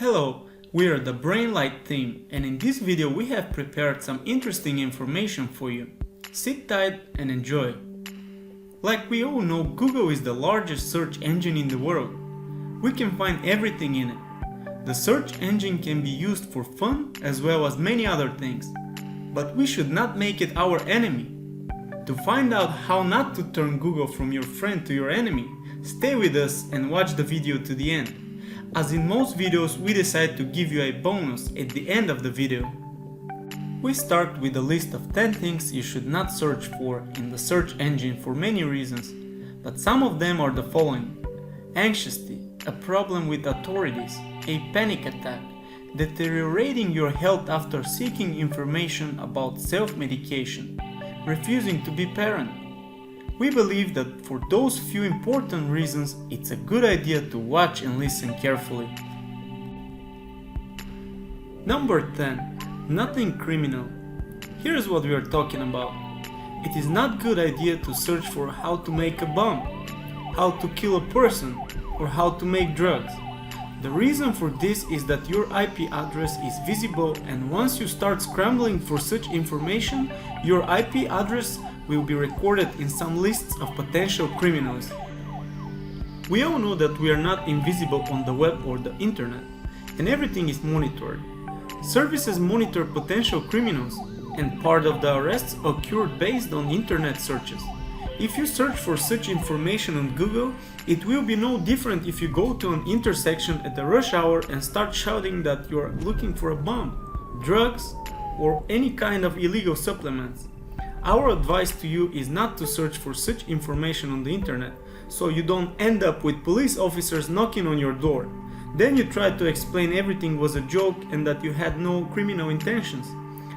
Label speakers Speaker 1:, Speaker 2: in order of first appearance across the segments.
Speaker 1: Hello, we are the Brainlight team, and in this video we have prepared some interesting information for you. Sit tight and enjoy. Like we all know, Google is the largest search engine in the world. We can find everything in it. The search engine can be used for fun as well as many other things, but we should not make it our enemy. To find out how not to turn Google from your friend to your enemy, stay with us and watch the video to the end. As in most videos, we decide to give you a bonus at the end of the video. We start with a list of 10 things you should not search for in the search engine for many reasons, but some of them are the following: anxiety, a problem with authorities, a panic attack, deteriorating your health after seeking information about self-medication, refusing to be parent. We believe that for those few important reasons, it's a good idea to watch and listen carefully. Number 10. Nothing criminal. Here's what we are talking about. It is not a good idea to search for how to make a bomb, how to kill a person, or how to make drugs. The reason for this is that your IP address is visible, and once you start scrambling for such information, your IP address will be recorded in some lists of potential criminals. We all know that we are not invisible on the web or the internet, and everything is monitored. Services monitor potential criminals, and part of the arrests occurred based on internet searches. If you search for such information on Google, it will be no different if you go to an intersection at the rush hour and start shouting that you are looking for a bomb, drugs, or any kind of illegal supplements. Our advice to you is not to search for such information on the internet, so you don't end up with police officers knocking on your door. Then you try to explain everything was a joke and that you had no criminal intentions.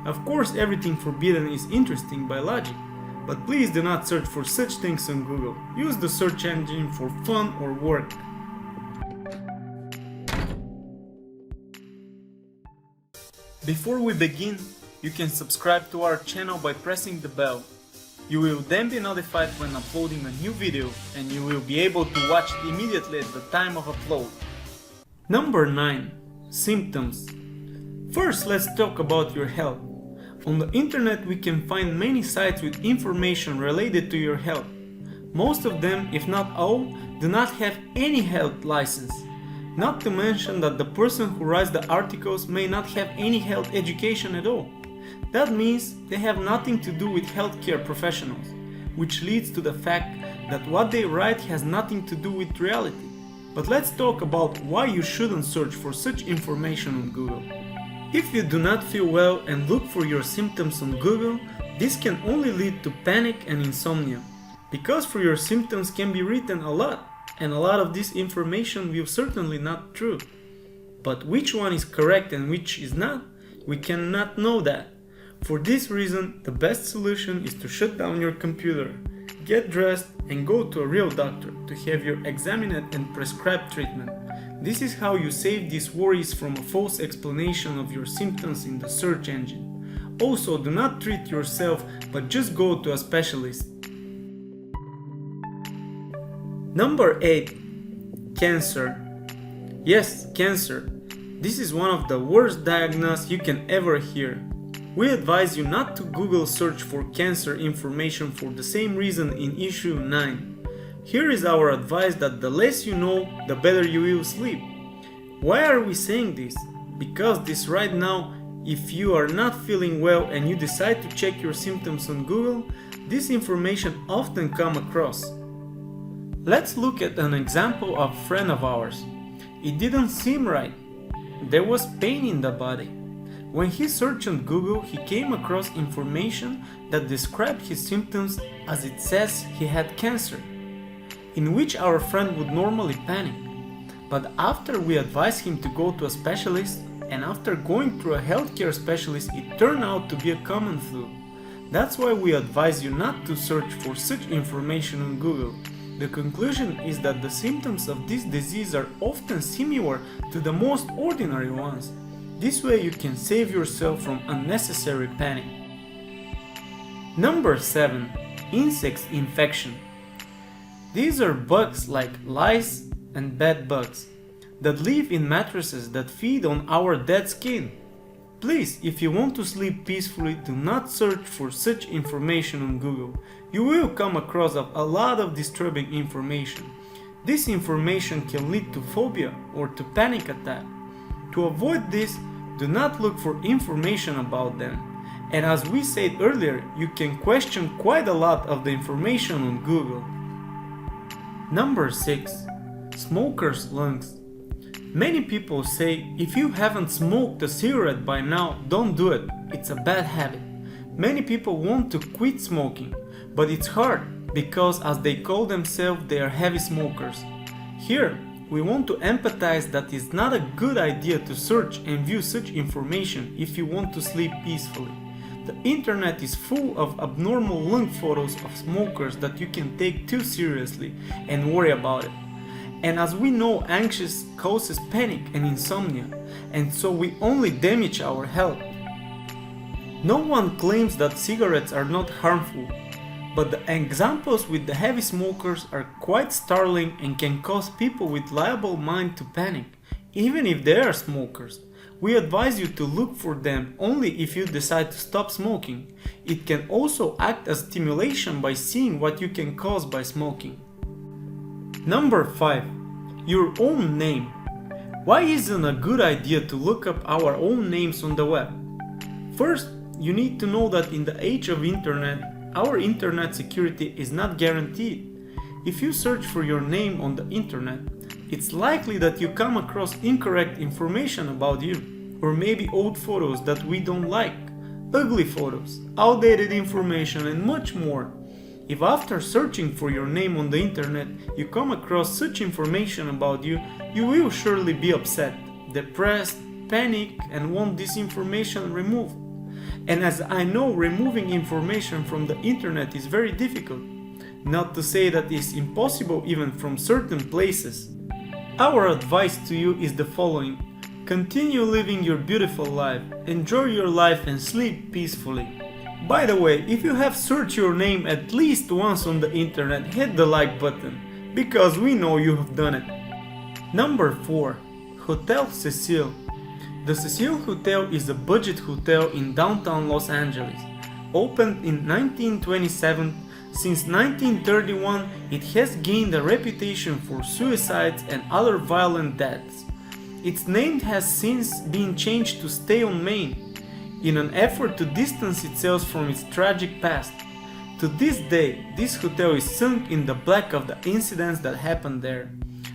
Speaker 1: Of course, everything forbidden is interesting by logic, but please do not search for such things on Google. Use the search engine for fun or work. Before we begin, you can subscribe to our channel by pressing the bell. You will then be notified when uploading a new video, and you will be able to watch it immediately at the time of upload. Number 9. Symptoms. First, let's talk about your health. On the internet we can find many sites with information related to your health. Most of them, if not all, do not have any health license. Not to mention that the person who writes the articles may not have any health education at all. That means they have nothing to do with healthcare professionals, which leads to the fact that what they write has nothing to do with reality. But let's talk about why you shouldn't search for such information on Google. If you do not feel well and look for your symptoms on Google, this can only lead to panic and insomnia. Because for your symptoms can be written a lot, and a lot of this information will certainly not true. But which one is correct and which is not, we cannot know that. For this reason, the best solution is to shut down your computer, get dressed and go to a real doctor to have you examined and prescribed treatment. This is how you save these worries from a false explanation of your symptoms in the search engine. Also, do not treat yourself, but just go to a specialist. Number 8. Cancer. Yes, cancer. This is one of the worst diagnoses you can ever hear. We advise you not to Google search for cancer information for the same reason in issue 9. Here is our advice that the less you know, the better you will sleep. Why are we saying this? Because this right now, if you are not feeling well and you decide to check your symptoms on Google, this information often comes across. Let's look at an example of a friend of ours. It didn't seem right. There was pain in the body. When he searched on Google, he came across information that described his symptoms as it says he had cancer, in which our friend would normally panic. But after we advised him to go to a specialist, and after going through a healthcare specialist, it turned out to be a common flu. That's why we advise you not to search for such information on Google. The conclusion is that the symptoms of this disease are often similar to the most ordinary ones. This way you can save yourself from unnecessary panic. Number 7. Insect infection. These are bugs like lice and bed bugs. that live in mattresses that feed on our dead skin. Please, if you want to sleep peacefully, do not search for such information on Google. You will come across a lot of disturbing information. This information can lead to phobia or to panic attack. To avoid this, do not look for information about them. And as we said earlier, you can question quite a lot of the information on Google. Number 6. Smoker's lungs. Many people say if you haven't smoked a cigarette by now, don't do it. It's a bad habit. Many people want to quit smoking, but it's hard because, as they call themselves, they are heavy smokers. Here, we want to empathize that it's not a good idea to search and view such information if you want to sleep peacefully. The internet is full of abnormal lung photos of smokers that you can take too seriously and worry about it. And as we know, anxious causes panic and insomnia, and so we only damage our health. No one claims that cigarettes are not harmful, but the examples with the heavy smokers are quite startling and can cause people with liable mind to panic, even if they are smokers. We advise you to look for them only if you decide to stop smoking. It can also act as stimulation by seeing what you can cause by smoking. Number 5. Your own name. Why isn't it a good idea to look up our own names on the web? First, you need to know that in the age of internet, our internet security is not guaranteed. If you search for your name on the internet, it's likely that you come across incorrect information about you, or maybe old photos that we don't like, ugly photos, outdated information, and much more. If after searching for your name on the internet you come across such information about you, you will surely be upset, depressed, panic, and want this information removed. And as I know, removing information from the internet is very difficult, not to say that it's impossible even from certain places. Our advice to you is the following: continue living your beautiful life, enjoy your life, and sleep peacefully. By the way, if you have searched your name at least once on the internet, hit the like button, because we know you have done it. Number 4. Hotel Cecile. The Cecile Hotel is a budget hotel in downtown Los Angeles. Opened in 1927, since 1931 it has gained a reputation for suicides and other violent deaths. Its name has since been changed to Stay on Main, in an effort to distance itself from its tragic past. To this day, this hotel is sunk in the black of the incidents that happened there.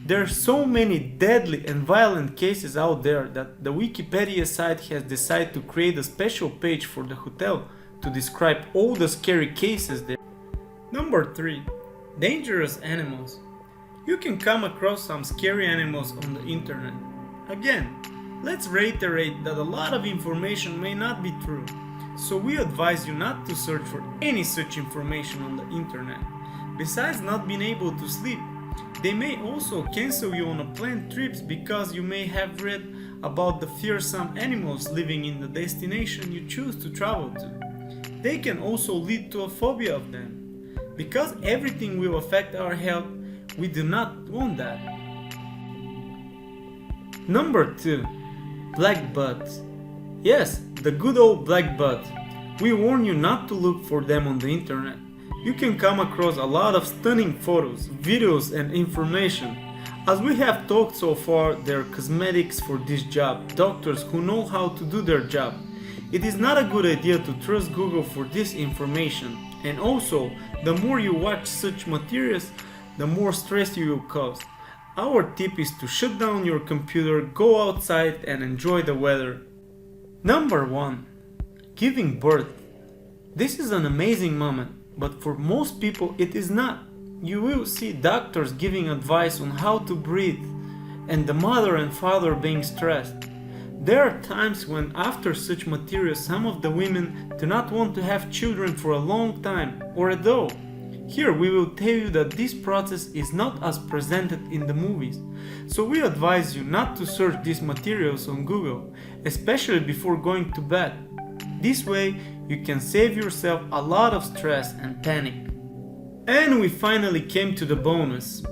Speaker 1: There are so many deadly and violent cases out there that the Wikipedia site has decided to create a special page for the hotel to describe all the scary cases there. Number 3. Dangerous animals. You can come across some scary animals on the internet. Again, let's reiterate that a lot of information may not be true, so we advise you not to search for any such information on the internet. Besides not being able to sleep, they may also cancel you on a planned trips because you may have read about the fearsome animals living in the destination you choose to travel to. They can also lead to a phobia of them. Because everything will affect our health, we do not want that. Number 2. Black bugs. Yes, the good old black bugs. We warn you not to look for them on the internet. You can come across a lot of stunning photos, videos, and information. As we have talked so far, there are cosmetics for this job, doctors who know how to do their job. It is not a good idea to trust Google for this information, and also, the more you watch such materials, the more stress you will cause. Our tip is to shut down your computer, go outside, and enjoy the weather. Number 1. Giving birth. This is an amazing moment, but for most people it is not. You will see doctors giving advice on how to breathe, and the mother and father being stressed. There are times when after such material some of the women do not want to have children for a long time, or at all. Here we will tell you that this process is not as presented in the movies, so we advise you not to search these materials on Google, especially before going to bed. This way you can save yourself a lot of stress and panic. And we finally came to the bonus.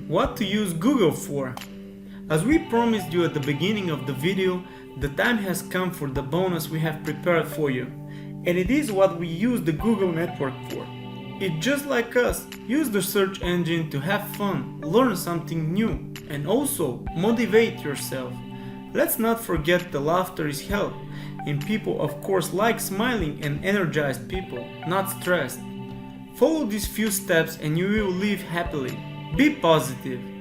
Speaker 1: What to use Google for? As we promised you at the beginning of the video, the time has come for the bonus we have prepared for you. And it is what we use the Google network for. It just like us, use the search engine to have fun, learn something new, and also motivate yourself. Let's not forget the laughter is health, and people of course like smiling and energized people, not stressed. Follow these few steps and you will live happily. Be positive.